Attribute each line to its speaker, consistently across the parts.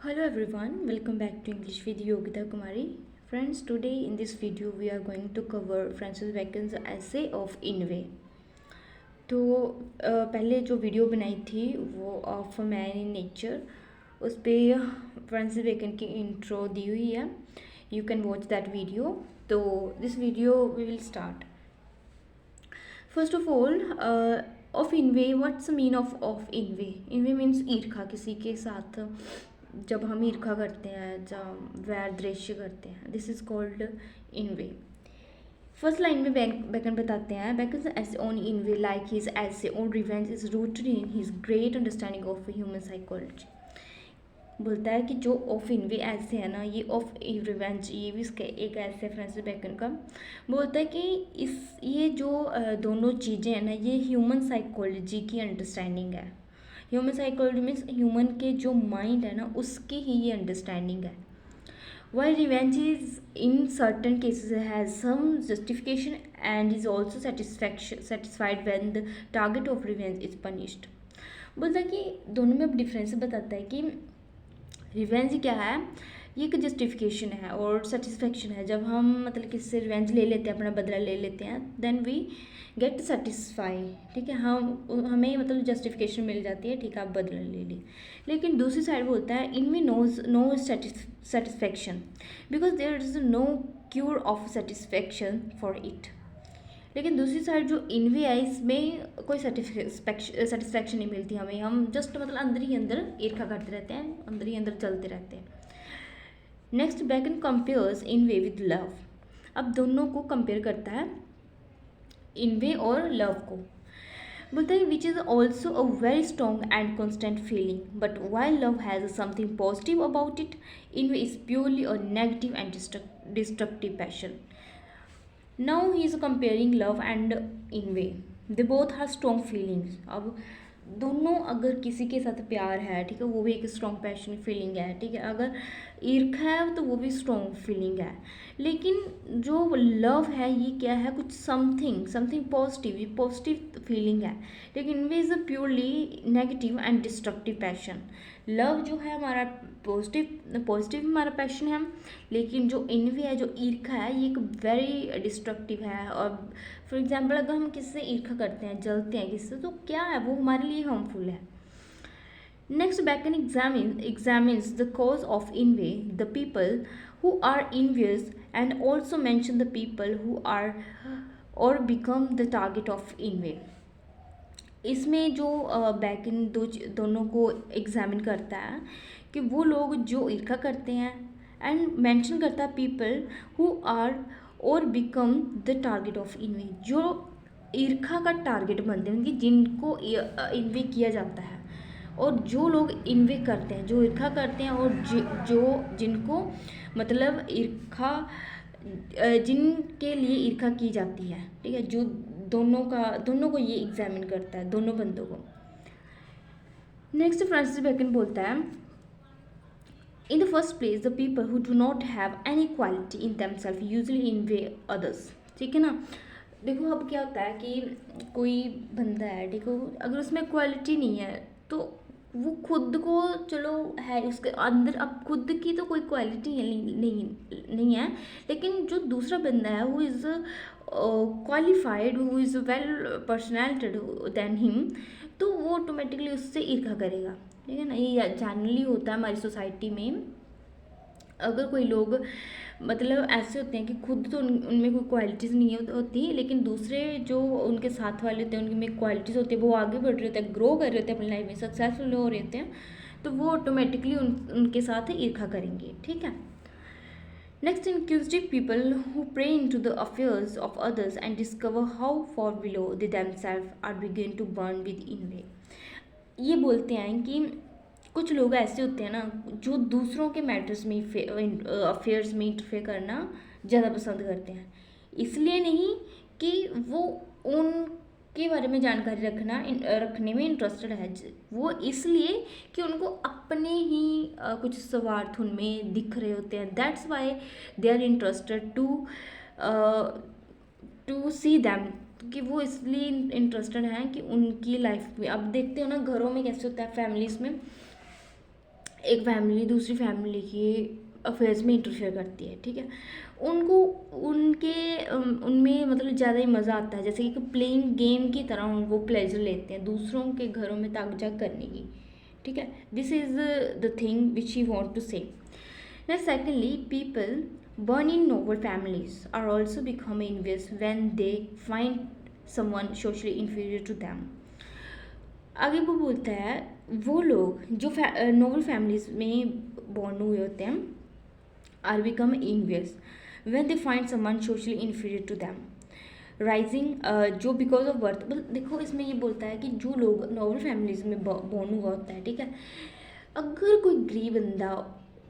Speaker 1: Hello everyone, welcome back to English with Yogita Kumari. Friends, today in this video we are going to cover Francis Bacon's essay of In-Way. तो पहले जो video बनाई थी वो of man in nature, उस पर Francis Bacon की intro दी हुई है. You can watch that video. तो this video we will start. First of all, of envy, what's mean of envy. Envy means ईर्खा, किसी के साथ जब हम ईर्खा करते हैं, जब वैर दृश्य करते हैं, this is called envy. First line में बैकन बताते हैं, Bacon essay on envy like his essay on revenge is rooted in his great understanding of human psychology. बोलता है कि जो ऑफ इनवे ऐसे है ना, ये ऑफ रिवेंज, ये भी इसका एक ऐसे है फ्रांसिस बैकन का. बोलता है कि ये जो दोनों चीज़ें हैं ना, ये ह्यूमन साइकोलॉजी की अंडरस्टैंडिंग है. ह्यूमन साइकोलॉजी मीन्स ह्यूमन के जो माइंड है ना, उसकी ही ये अंडरस्टैंडिंग है. While revenge is in certain cases has some justification and is also satisfied when the target of revenge is punished. बोलता है कि दोनों में अब डिफरेंस बताता है कि रिवेंज क्या है. ये एक जस्टिफिकेशन है और सेटिस्फेक्शन है. जब हम मतलब किसी से रिवेंज ले लेते हैं, अपना बदला ले लेते हैं, देन वी गेट सेटिस्फाई. ठीक है, हमें मतलब जस्टिफिकेशन मिल जाती है, ठीक है आप बदला ले ली. लेकिन दूसरी साइड बोलता है envy no satisfaction because there is no cure of satisfaction for it. लेकिन दूसरी साइड जो इनवी है, इसमें कोई सेटिस्फेक्शन नहीं मिलती हमें. हम जस्ट मतलब अंदर ही अंदर ईर्खा करते रहते हैं, अंदर ही अंदर चलते रहते हैं. Next, Bacon compares envy with love. अब दोनों को कंपेयर करता है, इनवे और लव को. बोलता है which is also a very strong and constant feeling, but while love has something positive about it, envy is purely a negative and destructive passion. Now he is comparing love and envy. They both have strong feelings. अब दोनों, अगर किसी के साथ प्यार है, ठीक है, वो भी एक स्ट्रॉन्ग पैशन फीलिंग है. ठीक है, अगर ईर्खा है तो वो भी स्ट्रॉन्ग फीलिंग है. लेकिन जो लव है, ये क्या है, कुछ समथिंग पॉजिटिव, ये पॉजिटिव फीलिंग है. लेकिन envy is a purely negative and destructive passion. Love जो है हमारा पॉजिटिव हमारा पैशन है, लेकिन जो इनवी है, जो ईर्खा है, ये एक वेरी डिस्ट्रक्टिव है. और फॉर एग्जाम्पल अगर हम किसी से ईर्खा करते हैं, जलते हैं किसी से, तो क्या है, वो हमारे लिए हार्मफुल है. Next, bacon examines the cause of envy, the people who are envious, and also mention the people who are or become the target of envy. इसमें जो बैकन दोनों को एग्जामिन करता है कि वो लोग जो ईर्खा करते हैं, एंड मेंशन करता है पीपल हु आर और बिकम द टारगेट ऑफ इनवे, जो ईर्खा का टारगेट बनते हैं, कि जिनको इनवे किया जाता है, और जो लोग इनवे करते हैं, जो ईर्खा करते हैं, और जो जिनको मतलब ईर्खा, जिनके लिए ईर्खा की जाती है. ठीक है, जो दोनों को ये एग्जामिन करता है, दोनों बंदों को. नेक्स्ट, फ्रांसिस बेकन बोलता है in the first place the people who do not have any quality in themselves usually envy others. ठीक है ना. देखो अब क्या होता है कि कोई बंदा है, देखो अगर उसमें क्वालिटी नहीं है, तो वो खुद को, चलो है उसके अंदर, अब खुद की तो कोई क्वालिटी नहीं है, लेकिन जो दूसरा बंदा है who is qualified, who is well personalited than him, तो वो ऑटोमेटिकली उससे ईर्खा करेगा. ठीक है ना. ये जनरली होता है हमारी सोसाइटी में. अगर कोई लोग मतलब ऐसे होते हैं कि खुद तो उनमें कोई क्वालिटीज़ नहीं होती, लेकिन दूसरे जो उनके साथ वाले होते हैं, उनमें क्वालिटीज़ होती है, वो आगे बढ़ रहे होते हैं, ग्रो कर रहे होते हैं अपनी लाइफ में, सक्सेसफुल हो रहे होते हैं, तो वो ऑटोमेटिकली उनके साथ ईर्खा करेंगे. ठीक है. Next, inquisitive people who pry into the affairs of others and discover how far below they themselves are begin to burn with envy. ये बोलते हैं कि कुछ लोग ऐसे होते हैं ना, जो दूसरों के मैटर्स में अफेयर्स में इंटरफेयर करना ज़्यादा पसंद करते हैं. इसलिए नहीं कि वो उनके बारे में जानकारी रखने में इंटरेस्टेड है, वो इसलिए कि उनको अपने ही कुछ स्वार्थ उनमें दिख रहे होते हैं. That's why they are interested to see them, कि वो इसलिए इंटरेस्टेड हैं कि उनकी लाइफ में. अब देखते हो ना घरों में कैसे होता है, फैमिलीज़ में एक फैमिली दूसरी फैमिली के अफेयर्स में इंटरफेयर करती है, ठीक है। उनको उनके उनमें मतलब ज़्यादा ही मज़ा आता है, जैसे कि प्लेइंग गेम की तरह वो प्लेजर लेते हैं दूसरों के घरों में ताक झाक करने की, ठीक है। This is the thing which he want to say. Now, secondly, people born in noble families are also become envious when they find someone socially inferior to them. आगे वो बोलता है वो लोग जो नोबल फैमिलीज में बॉर्न हुए होते हैं or become envious when they find someone socially inferior to them. Rising जो बिकॉज ऑफ बर्थ, देखो इसमें ये बोलता है कि जो लोग नॉर्मल फैमिलीज में बॉर्न हुआ होता है, ठीक है, अगर कोई गरीब बंदा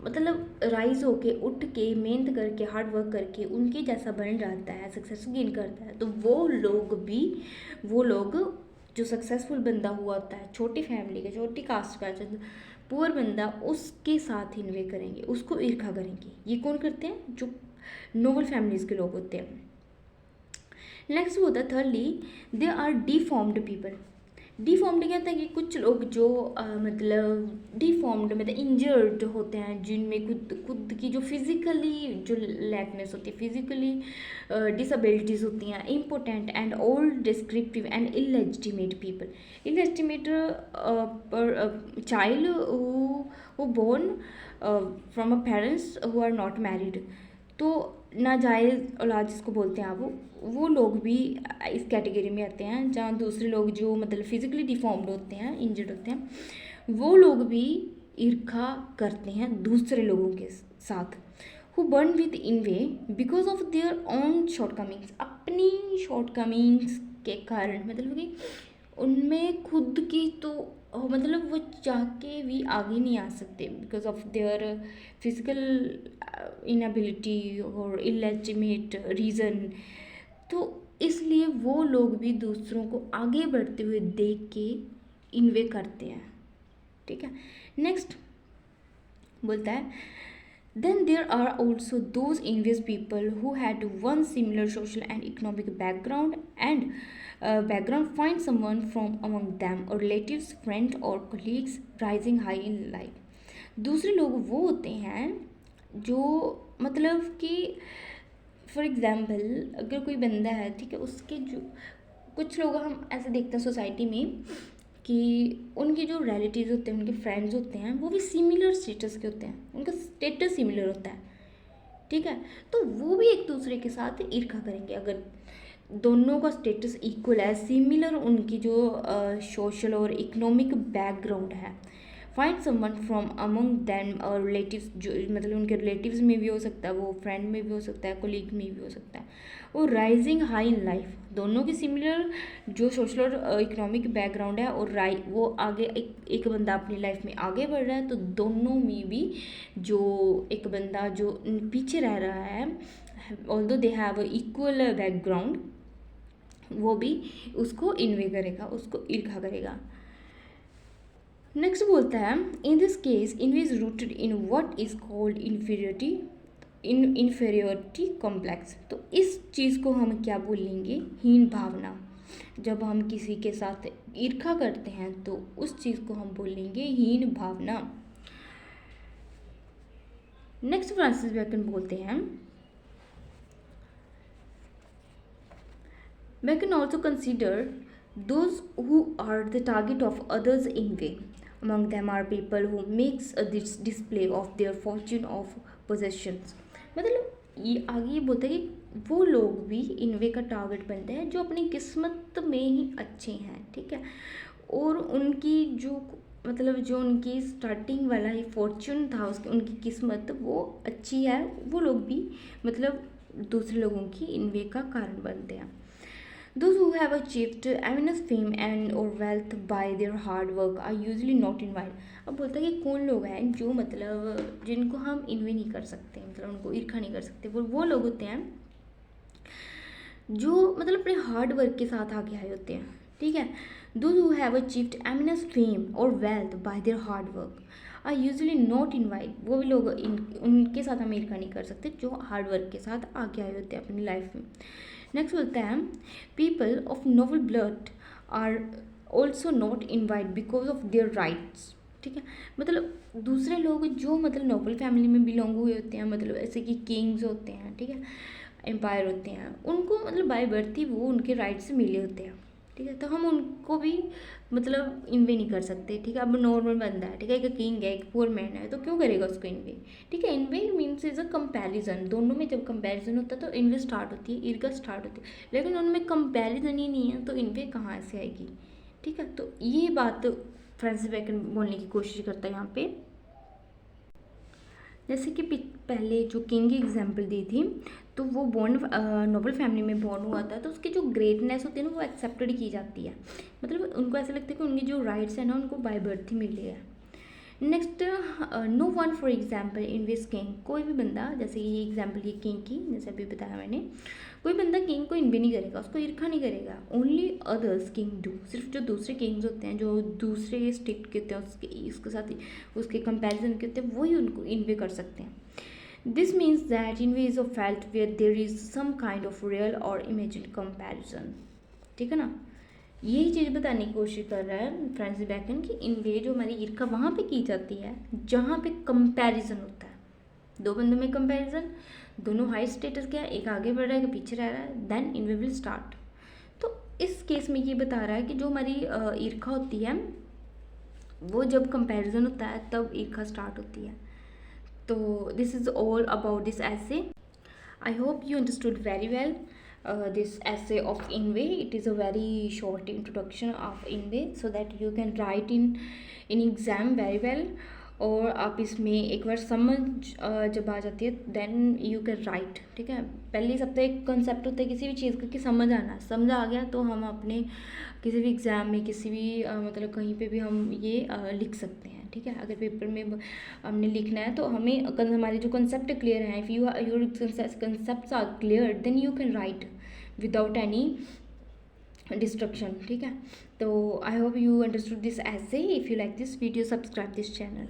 Speaker 1: मतलब राइज होके उठ के मेहनत करके हार्ड वर्क करके उनके जैसा बन जाता है, सक्सेस गेन करता है, तो वो लोग जो सक्सेसफुल बंदा हुआ होता है छोटी फैमिली का, छोटी कास्ट का, पुअर बंदा, उसके साथ इन्वे करेंगे, उसको ईर्खा करेंगे। ये कौन करते हैं? जो नोबल फैमिलीज के लोग होते हैं। नेक्स्ट होता है thirdly, they are deformed people. Deformed क्या होता है कि कुछ लोग जो मतलब डिफॉर्म्ड मतलब इंजर्ड होते हैं, जिनमें खुद की जो फिजिकली जो लैकनेस होती है, फिजिकली डिसेबिलिटीज़ होती हैं, important and all descriptive and illegitimate people. Illegitimate पर child who born from a parents who are not married, तो नाजायज़ औलाद जिसको बोलते हैं आप, वो लोग भी इस कैटेगरी में आते हैं, जहाँ दूसरे लोग जो मतलब फिजिकली डिफॉर्म्ड होते हैं, इंजर्ड होते हैं, वो लोग भी ईर्खा करते हैं दूसरे लोगों के साथ। Who burn with in way because of their own shortcomings, अपनी शॉर्टकमिंग्स के कारण, मतलब कि उनमें खुद की तो मतलब वो चाह के भी आगे नहीं आ सकते because of their physical inability और इलेजिटिमेट रीज़न, तो इसलिए वो लोग भी दूसरों को आगे बढ़ते हुए देख के इन्वे करते हैं, ठीक है। नेक्स्ट बोलता है then there are also those envious people who had one similar social and economic background find someone from among them or relatives, friends or colleagues rising high in life. दूसरे लोग वो होते हैं जो मतलब कि फॉर एग्ज़ाम्पल अगर कोई बंदा है, ठीक है, उसके जो कुछ लोग हम ऐसे देखते हैं सोसाइटी में कि उनके जो रिलेटिव्स होते हैं, उनके फ्रेंड्स होते हैं, वो भी सिमिलर स्टेटस के होते हैं, उनका स्टेटस सिमिलर होता है, ठीक है, तो वो भी एक दूसरे के साथ ईर्खा करेंगे। अगर दोनों का स्टेटस इक्वल है, सिमिलर उनकी जो सोशल और इकोनॉमिक बैकग्राउंड है, find someone from among them और रिलेटिव्स, जो मतलब उनके रिलेटिव्स में भी हो सकता है, वो फ्रेंड में भी हो सकता है, कोलीग में भी हो सकता है, वो राइजिंग हाई इन लाइफ, दोनों की सिमिलर जो सोशल और इकोनॉमिक बैकग्राउंड है, और वो आगे एक बंदा अपनी लाइफ में आगे बढ़ रहा है, तो दोनों में भी जो एक बंदा जो पीछे रह रहा है, although they have equal background, वो भी उसको इन्वे करेगा, उसको ईर्खा करेगा। नेक्स्ट बोलता है in this case envy is rooted in what is called inferiority complex. तो इस चीज़ को हम क्या बोलेंगे? हीन भावना। जब हम किसी के साथ ईर्खा करते हैं तो उस चीज़ को हम बोलेंगे हीन भावना। नेक्स्ट फ्रांसिस बेकन बोलते हैं Bacon also considered those who are the target of others' envy. Among them are people who makes a display of their fortune of possessions. मतलब ये आगे ये बोलते हैं कि वो लोग भी इन्वे का टारगेट बनते हैं जो अपनी किस्मत में ही अच्छे हैं, ठीक है, और उनकी जो मतलब जो उनकी स्टार्टिंग वाला ही फॉर्चून था, उसकी उनकी किस्मत वो अच्छी है, वो लोग भी मतलब दूसरे लोगों की इन्वे का कारण बनते हैं। Those who have achieved immense fame and or wealth by their hard work are usually not invited. अब बोलता है कि कौन लोग हैं जो मतलब जिनको हम इन्वे नहीं कर सकते, मतलब उनको ईर्खा नहीं कर सकते, वो लोग होते हैं जो मतलब अपने हार्ड वर्क के साथ आगे आए होते हैं, ठीक है। Those who have achieved immense fame or wealth by their hard work are usually not invited. वो भी लोग उनके साथ हम ईर्खा नहीं कर सकते जो हार्ड वर्क के साथ आगे आए होते हैं अपनी लाइफ में। नेक्स्ट बोलता है people of noble blood are also not invite because of their rights, ठीक है। मतलब दूसरे लोग जो मतलब नोबल फैमिली में बिलोंग हुए होते हैं, मतलब ऐसे कि किंग्स होते हैं, ठीक है, एम्पायर होते हैं, उनको मतलब बाय बर्थ ही वो उनके राइट से मिले होते हैं, ठीक है। तो हम उनको भी मतलब इन्वे नहीं कर सकते, ठीक है। अब नॉर्मल बंदा है, ठीक है, एक किंग है, एक पुअर मैन है, तो क्यों करेगा उसको इन्वे, ठीक है। इन्वे मीन्स इज अ कंपैरिजन, दोनों में जब कंपैरिजन होता है तो इन्वे स्टार्ट होती है, ईर्खा स्टार्ट होती है, लेकिन उनमें कंपैरिजन ही नहीं है तो इन्वे कहाँ से आएगी, ठीक है। तो ये बात फ्रांसिस बैकन बोलने की कोशिश करता है यहाँ पे। जैसे कि पहले जो किंग की एग्जांपल दी थी, तो वो बॉर्न नोबल फैमिली में बॉर्न हुआ था, तो उसकी जो ग्रेटनेस होती है ना वो एक्सेप्टेड की जाती है, मतलब उनको ऐसा लगता है कि उनकी जो राइट्स है ना उनको बाय बर्थ ही मिली है। Next, no one for example envies king, कोई भी बंदा, जैसे ये एग्जाम्पल ये किंग की जैसे अभी बताया मैंने, कोई बंदा किंग को इन्वे नहीं करेगा, उसको ईर्खा नहीं करेगा। ओनली अदर्स किंग डू, सिर्फ जो दूसरे किंग्स होते हैं, जो दूसरे स्टेट के होते हैं, उसके साथ उसके कंपैरिजन के होते हैं, वही उनको इन्वे कर सकते हैं। This means that envy is a felt where there is some kind of real or imagine comparison, ठीक है ना। यही चीज़ बताने की कोशिश कर रहा है फ्रांसिस बैकन की, इन्वे जो हमारी ईर्खा वहाँ पे की जाती है जहाँ पे कंपैरिजन होता है, दो बंदों में कंपैरिजन, दोनों हाई स्टेटस के हैं, एक आगे बढ़ रहा है एक पीछे रह रहा है, देन इन्वे विल स्टार्ट। तो इस केस में ये बता रहा है कि जो हमारी ईर्खा होती है वो जब कंपैरिजन होता है तब ईर्खा स्टार्ट होती है। तो this is all about this essay. I hope you understood very well this essay of Inve. It is a very short introduction of Inve so that you can write in exam very well. और आप इसमें एक बार समझ जब आ जाती है then you can right, ठीक है। पहले सब तो एक कंसेप्ट होता है किसी भी चीज़ का कि समझ आना, समझ आ गया तो हम अपने किसी भी एग्ज़ाम में किसी भी मतलब कहीं पे भी हम ये लिख सकते हैं, ठीक है। अगर पेपर में हमने लिखना है तो हमें हमारे जो कंसेप्ट क्लियर हैं, if your concept are clear then you can write without any distraction, ठीक है। तो I hope you understood this essay. If you like this video, subscribe this channel.